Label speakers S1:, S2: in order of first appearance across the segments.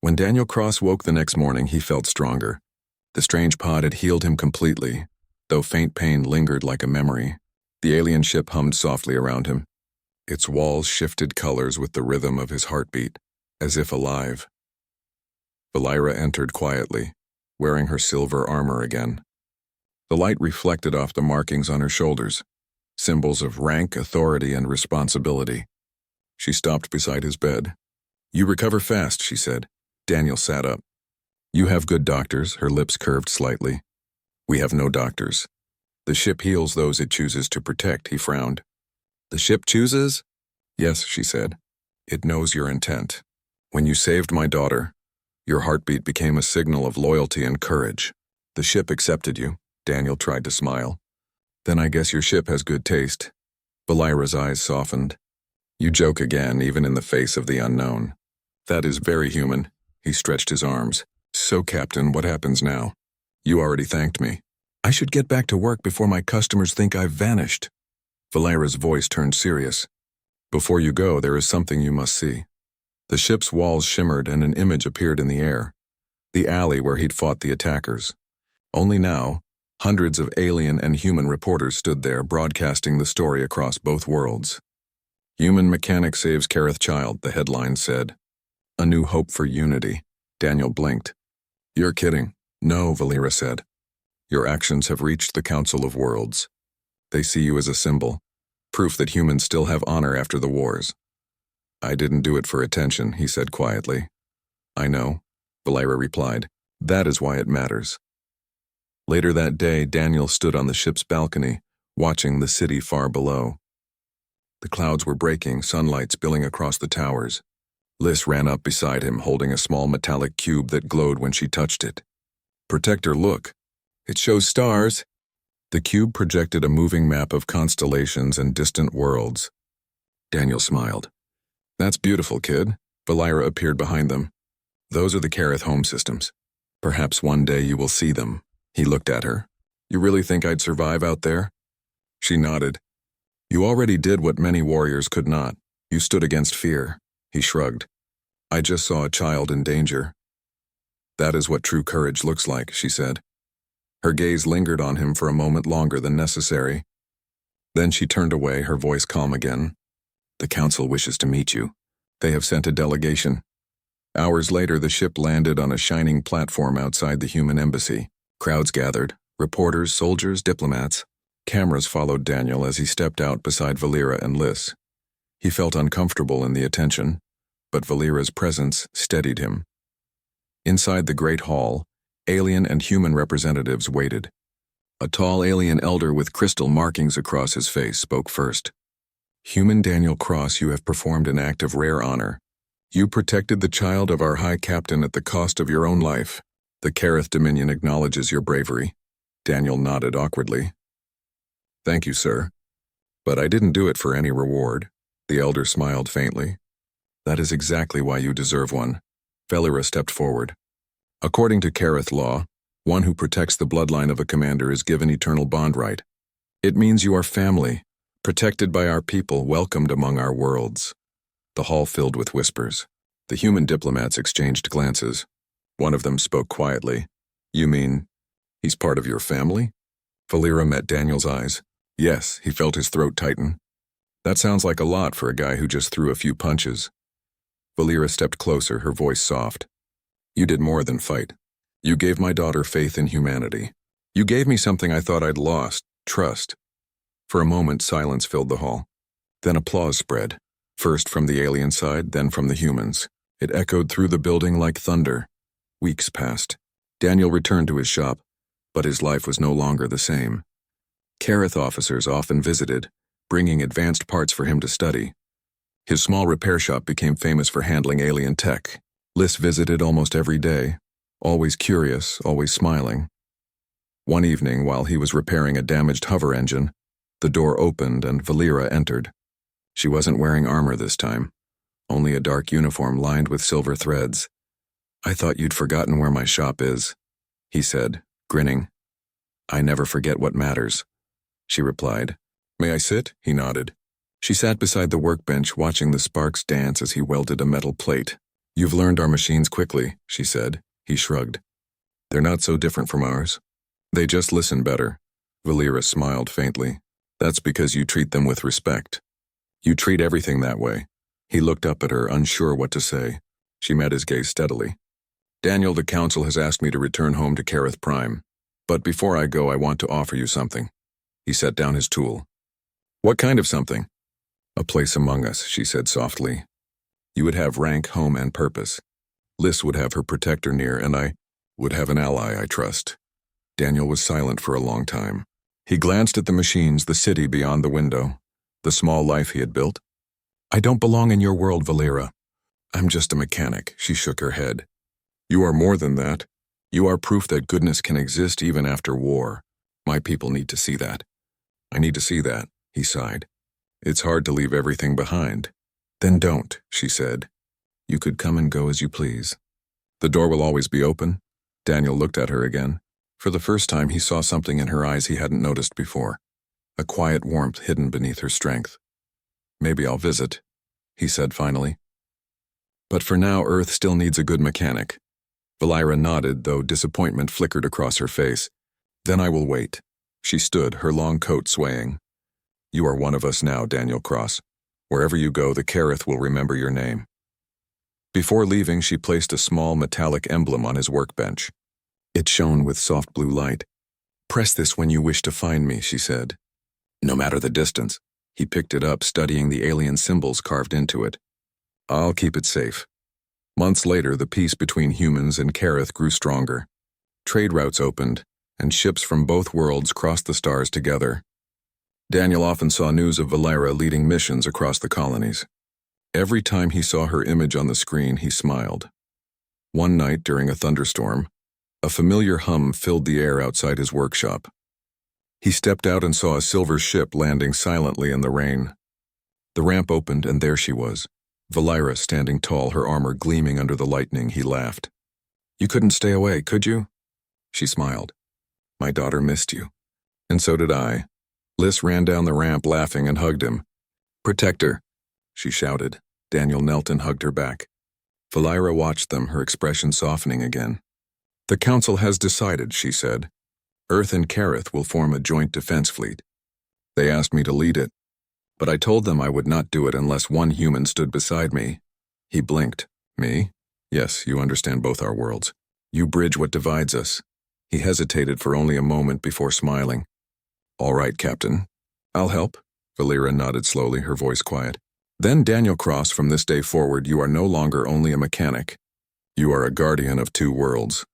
S1: When Daniel Cross woke the next morning, he felt stronger. The strange pod had healed him completely, though faint pain lingered like a memory. The alien ship hummed softly around him. Its walls shifted colors with the rhythm of his heartbeat, as if alive. Valira entered quietly, wearing her silver armor again. The light reflected off the markings on her shoulders, symbols of rank, authority, and responsibility. She stopped beside his bed. "You recover fast," she said. Daniel sat up. "You have good doctors," her lips curved slightly. "We have no doctors. The ship heals those it chooses to protect," he frowned. "The ship chooses?" "Yes," she said. "It knows your intent. When you saved my daughter, your heartbeat became a signal of loyalty and courage. The ship accepted you." Daniel tried to smile. "Then I guess your ship has good taste." Valira's eyes softened. "You joke again, even in the face of the unknown." "That is very human." He stretched his arms. "So, Captain, what happens now? You already thanked me. I should get back to work before my customers think I've vanished." Valira's voice turned serious. "Before you go, there is something you must see." The ship's walls shimmered and an image appeared in the air. The alley where he'd fought the attackers. Only now, hundreds of alien and human reporters stood there, broadcasting the story across both worlds. "Human mechanic saves Kareth child," the headline said. "A new hope for unity." Daniel blinked. "You're kidding." "No," Valira said. "Your actions have reached the Council of Worlds. They see you as a symbol, proof that humans still have honor after the wars." "I didn't do it for attention," he said quietly. "I know," Valira replied. "That is why it matters." Later that day, Daniel stood on the ship's balcony, watching the city far below. The clouds were breaking, sunlight spilling across the towers. Liz ran up beside him, holding a small metallic cube that glowed when she touched it. "Protector, look. It shows stars." The cube projected a moving map of constellations and distant worlds. Daniel smiled. "That's beautiful, kid." Valira appeared behind them. "Those are the Kareth home systems. Perhaps one day you will see them." He looked at her. "You really think I'd survive out there?" She nodded. "You already did what many warriors could not. You stood against fear." He shrugged. "I just saw a child in danger." "That is what true courage looks like," she said. Her gaze lingered on him for a moment longer than necessary. Then she turned away, her voice calm again. "The council wishes to meet you. They have sent a delegation." Hours later, the ship landed on a shining platform outside the human embassy. Crowds gathered, reporters, soldiers, diplomats. Cameras followed Daniel as he stepped out beside Valira and Liz. He felt uncomfortable in the attention, but Valira's presence steadied him. Inside the great hall, alien and human representatives waited. A tall alien elder with crystal markings across his face spoke first. "Human Daniel Cross, you have performed an act of rare honor. You protected the child of our High Captain at the cost of your own life. The Kareth Dominion acknowledges your bravery." Daniel nodded awkwardly. "Thank you, sir. But I didn't do it for any reward." The elder smiled faintly. "That is exactly why you deserve one." Valira stepped forward. "According to Kareth law, one who protects the bloodline of a commander is given eternal bond right. It means you are family, protected by our people, welcomed among our worlds." The hall filled with whispers. The human diplomats exchanged glances. One of them spoke quietly. "You mean, he's part of your family?" Valira met Daniel's eyes. "Yes," he felt his throat tighten. "That sounds like a lot for a guy who just threw a few punches." Valira stepped closer, her voice soft. "You did more than fight. You gave my daughter faith in humanity. You gave me something I thought I'd lost, trust." For a moment, silence filled the hall. Then applause spread, first from the alien side, then from the humans. It echoed through the building like thunder. Weeks passed. Daniel returned to his shop, but his life was no longer the same. Kareth officers often visited, bringing advanced parts for him to study. His small repair shop became famous for handling alien tech. Liz visited almost every day, always curious, always smiling. One evening, while he was repairing a damaged hover engine, the door opened and Valira entered. She wasn't wearing armor this time, only a dark uniform lined with silver threads. "I thought you'd forgotten where my shop is," he said, grinning. "I never forget what matters," she replied. "May I sit?" He nodded. She sat beside the workbench, watching the sparks dance as he welded a metal plate. You've learned our machines quickly, she said. He shrugged. They're not so different from ours. They just listen better. Valera smiled faintly. That's because you treat them with respect. You treat everything that way. He looked up at her, unsure what to say. She met his gaze steadily. Daniel, the council has asked me to return home to Kareth Prime. But before I go, I want to offer you something. He set down his tool. What kind of something? A place among us, she said softly. You would have rank, home, and purpose. Liz would have her protector near, and I would have an ally I trust. Daniel was silent for a long time. He glanced at the machines, the city beyond the window, the small life he had built. I don't belong in your world, Valera. I'm just a mechanic, she shook her head. You are more than that. You are proof that goodness can exist even after war. My people need to see that. I need to see that, he sighed. It's hard to leave everything behind. Then don't, she said. You could come and go as you please. The door will always be open. Daniel looked at her again. For the first time, he saw something in her eyes he hadn't noticed before. A quiet warmth hidden beneath her strength. Maybe I'll visit, he said finally. But for now, Earth still needs a good mechanic. Valera nodded, though disappointment flickered across her face. Then I will wait. She stood, her long coat swaying. You are one of us now, Daniel Cross. Wherever you go, the Kareth will remember your name. Before leaving, she placed a small metallic emblem on his workbench. It shone with soft blue light. Press this when you wish to find me, she said. No matter the distance. He picked it up, studying the alien symbols carved into it. I'll keep it safe. Months later, the peace between humans and Kareth grew stronger. Trade routes opened, and ships from both worlds crossed the stars together. Daniel often saw news of Valera leading missions across the colonies. Every time he saw her image on the screen, he smiled. One night during a thunderstorm, a familiar hum filled the air outside his workshop. He stepped out and saw a silver ship landing silently in the rain. The ramp opened, and there she was, Valera standing tall, her armor gleaming under the lightning. He laughed. You couldn't stay away, could you? She smiled. My daughter missed you. And so did I. Liz ran down the ramp laughing and hugged him. Protect her, she shouted. Daniel knelt and hugged her back. Valera watched them, her expression softening again. The council has decided, she said. Earth and Kareth will form a joint defense fleet. They asked me to lead it, but I told them I would not do it unless one human stood beside me. He blinked. Me? Yes, you understand both our worlds. You bridge what divides us. He hesitated for only a moment before smiling. All right, Captain. I'll help. Valera nodded slowly, her voice quiet. Then, Daniel Cross, from this day forward, you are no longer only a mechanic. You are a guardian of two worlds.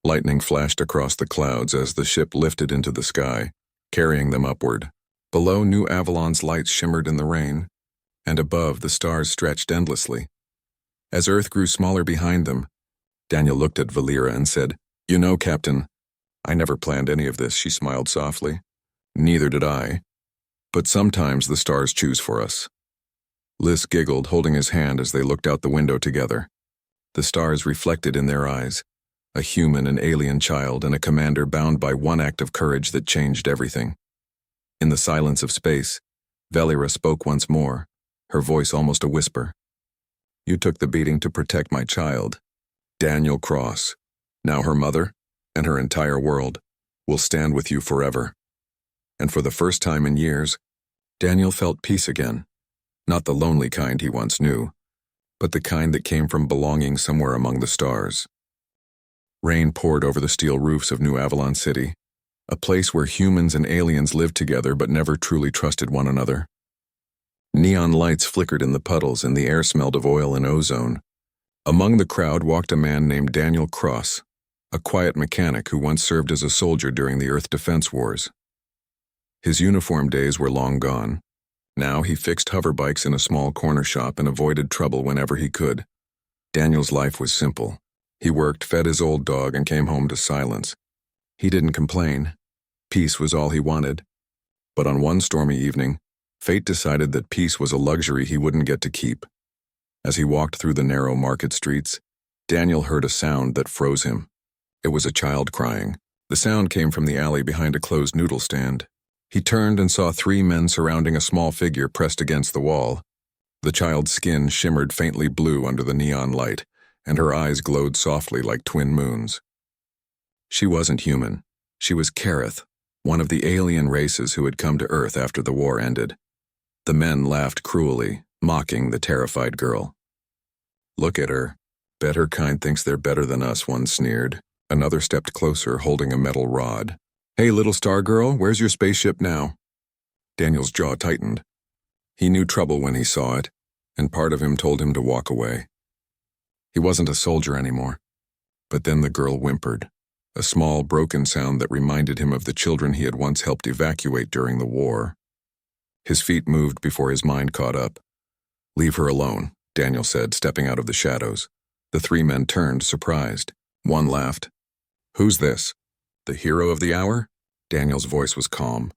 S1: Lightning flashed across the clouds as the ship lifted into the sky, carrying them upward. Below, New Avalon's lights shimmered in the rain, and above, the stars stretched endlessly. As Earth grew smaller behind them, Daniel looked at Valera and said, You know, Captain, I never planned any of this, she smiled softly. Neither did I. But sometimes the stars choose for us. Liz giggled, holding his hand as they looked out the window together. The stars reflected in their eyes, a human and alien child and a commander bound by one act of courage that changed everything. In the silence of space, Valera spoke once more, her voice almost a whisper. You took the beating to protect my child, Daniel Cross. Now her mother, and her entire world, will stand with you forever. And for the first time in years, Daniel felt peace again. Not the lonely kind he once knew, but the kind that came from belonging somewhere among the stars. Rain poured over the steel roofs of New Avalon City, a place where humans and aliens lived together but never truly trusted one another. Neon lights flickered in the puddles and the air smelled of oil and ozone. Among the crowd walked a man named Daniel Cross, a quiet mechanic who once served as a soldier during the Earth Defense Wars. His uniform days were long gone. Now he fixed hoverbikes in a small corner shop and avoided trouble whenever he could. Daniel's life was simple. He worked, fed his old dog, and came home to silence. He didn't complain. Peace was all he wanted. But on one stormy evening, fate decided that peace was a luxury he wouldn't get to keep. As he walked through the narrow market streets, Daniel heard a sound that froze him. It was a child crying. The sound came from the alley behind a closed noodle stand. He turned and saw three men surrounding a small figure pressed against the wall. The child's skin shimmered faintly blue under the neon light. and her eyes glowed softly like twin moons. She wasn't human. She was Kareth, one of the alien races who had come to Earth after the war ended. The men laughed cruelly, mocking the terrified girl. "Look at her. Bet her kind thinks they're better than us," one sneered. Another stepped closer, holding a metal rod. "Hey, little star girl, where's your spaceship now?" Daniel's jaw tightened. He knew trouble when he saw it, and part of him told him to walk away. He wasn't a soldier anymore. But then the girl whimpered, a small, broken sound that reminded him of the children he had once helped evacuate during the war. His feet moved before his mind caught up. "Leave her alone," Daniel said, stepping out of the shadows. The three men turned, surprised. One laughed. "Who's this? The hero of the hour?" Daniel's voice was calm.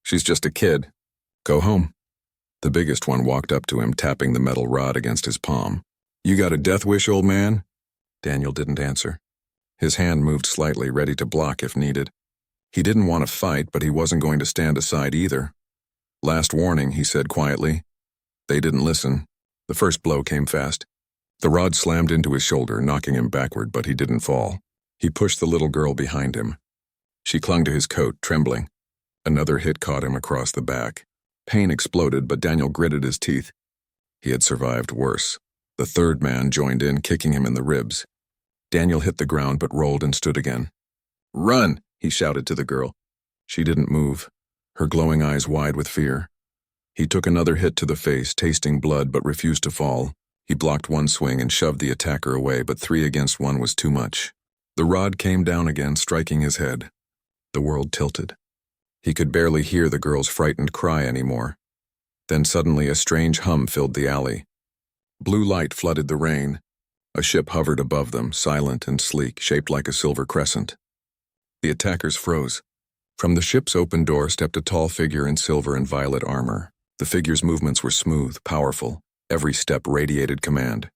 S1: "She's just a kid. Go home." The biggest one walked up to him, tapping the metal rod against his palm. "You got a death wish, old man?" Daniel didn't answer. His hand moved slightly, ready to block if needed. He didn't want to fight, but he wasn't going to stand aside either. "Last warning," he said quietly. They didn't listen. The first blow came fast. The rod slammed into his shoulder, knocking him backward, but he didn't fall. He pushed the little girl behind him. She clung to his coat, trembling. Another hit caught him across the back. Pain exploded, but Daniel gritted his teeth. He had survived worse. The third man joined in, kicking him in the ribs. Daniel hit the ground but rolled and stood again. "Run!" he shouted to the girl. She didn't move, her glowing eyes wide with fear. He took another hit to the face, tasting blood, but refused to fall. He blocked one swing and shoved the attacker away, but 3 against 1 was too much. The rod came down again, striking his head. The world tilted. He could barely hear the girl's frightened cry anymore. Then suddenly a strange hum filled the alley. Blue light flooded the rain. A ship hovered above them, silent and sleek, shaped like a silver crescent. The attackers froze. From the ship's open door stepped a tall figure in silver and violet armor. The figure's movements were smooth, powerful. Every step radiated command.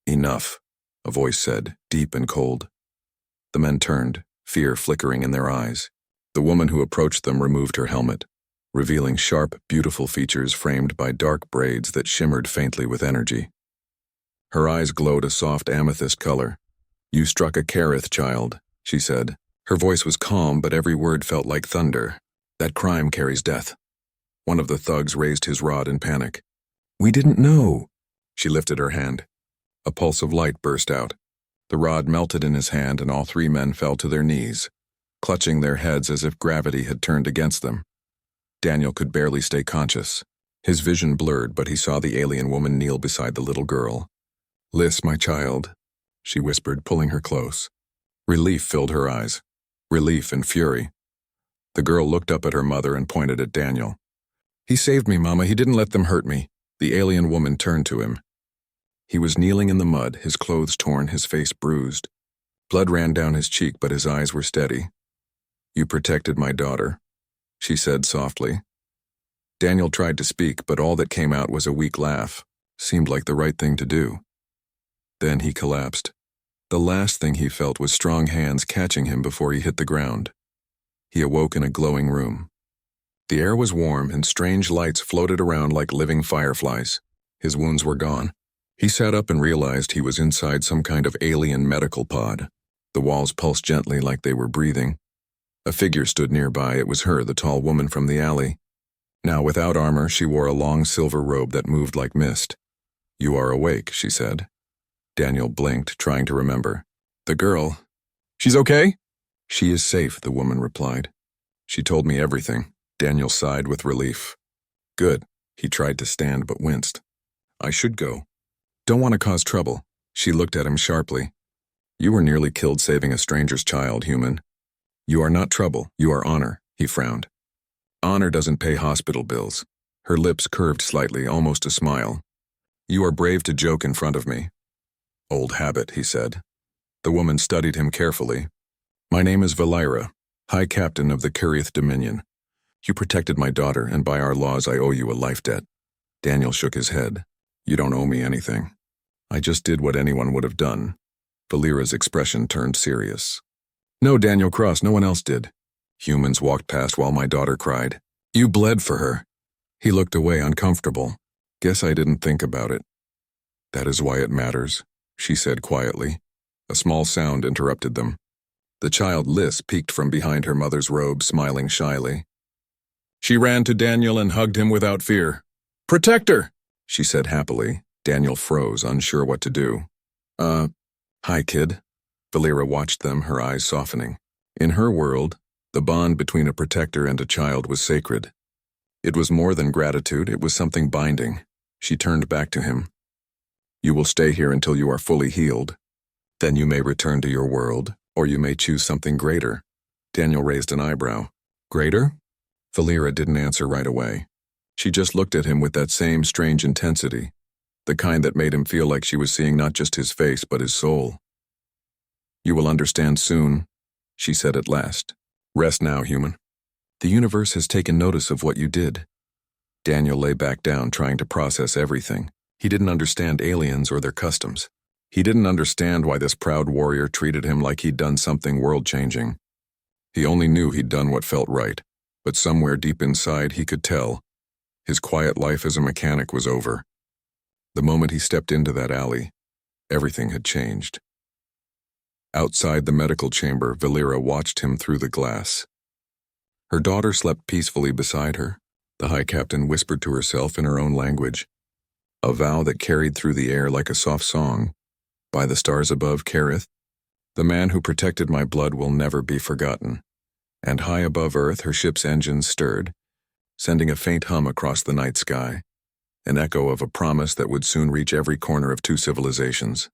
S1: "Enough," a voice said, deep and cold. The men turned, fear flickering in their eyes. The woman who approached them removed her helmet, revealing sharp, beautiful features framed by dark braids that shimmered faintly with energy. Her eyes glowed a soft amethyst color. "You struck a Kareth, child," she said. Her voice was calm, but every word felt like thunder. "That crime carries death." One of the thugs raised his rod in panic. "We didn't know." She lifted her hand. A pulse of light burst out. The rod melted in his hand, and all 3 men fell to their knees, clutching their heads as if gravity had turned against them. Daniel could barely stay conscious. His vision blurred, but he saw the alien woman kneel beside the little girl. "Liz, my child," she whispered, pulling her close. Relief filled her eyes. Relief and fury. The girl looked up at her mother and pointed at Daniel. "He saved me, Mama. He didn't let them hurt me." The alien woman turned to him. He was kneeling in the mud, his clothes torn, his face bruised. Blood ran down his cheek, but his eyes were steady. "You protected my daughter," she said softly. Daniel tried to speak, but all that came out was a weak laugh. Seemed like the right thing to do. Then he collapsed. The last thing he felt was strong hands catching him before he hit the ground. He awoke in a glowing room. The air was warm, and strange lights floated around like living fireflies. His wounds were gone. He sat up and realized he was inside some kind of alien medical pod. The walls pulsed gently like they were breathing. A figure stood nearby. It was her, the tall woman from the alley. Now, without armor, she wore a long silver robe that moved like mist. "You are awake," she said. Daniel blinked, trying to remember. "The girl. She's okay?" "She is safe," the woman replied. "She told me everything." Daniel sighed with relief. "Good." He tried to stand but winced. "I should go. Don't want to cause trouble." She looked at him sharply. "You were nearly killed saving a stranger's child, human." "You are not trouble. You are honor," he frowned. "Honor doesn't pay hospital bills." Her lips curved slightly, almost a smile. "You are brave to joke in front of me." "Old habit," he said. The woman studied him carefully. "My name is Valira, High Captain of the Kareth Dominion. You protected my daughter, and by our laws I owe you a life debt." Daniel shook his head. "You don't owe me anything. I just did what anyone would have done." Valira's expression turned serious. "No, Daniel Cross, no one else did. Humans walked past while my daughter cried. You bled for her." He looked away, uncomfortable. "Guess I didn't think about it." "That is why it matters." she said quietly. A small sound interrupted them. The child Liz peeked from behind her mother's robe, smiling shyly. She ran to Daniel and hugged him without fear. "Protector!" she said happily. Daniel froze, unsure what to do. Hi, kid." Valera watched them, her eyes softening. In her world, the bond between a protector and a child was sacred. It was more than gratitude, it was something binding. She turned back to him. "You will stay here until you are fully healed. Then you may return to your world, or you may choose something greater." Daniel raised an eyebrow. "Greater?" Valera didn't answer right away. She just looked at him with that same strange intensity, the kind that made him feel like she was seeing not just his face but his soul. "You will understand soon," she said at last. "Rest now, human. The universe has taken notice of what you did." Daniel lay back down, trying to process everything. He didn't understand aliens or their customs. He didn't understand why this proud warrior treated him like he'd done something world-changing. He only knew he'd done what felt right, but somewhere deep inside he could tell his quiet life as a mechanic was over. The moment he stepped into that alley, everything had changed. Outside the medical chamber, Valera watched him through the glass. Her daughter slept peacefully beside her. The High Captain whispered to herself in her own language, a vow that carried through the air like a soft song. "By the stars above, Kareth, the man who protected my blood will never be forgotten." And high above Earth, her ship's engines stirred, sending a faint hum across the night sky, an echo of a promise that would soon reach every corner of two civilizations.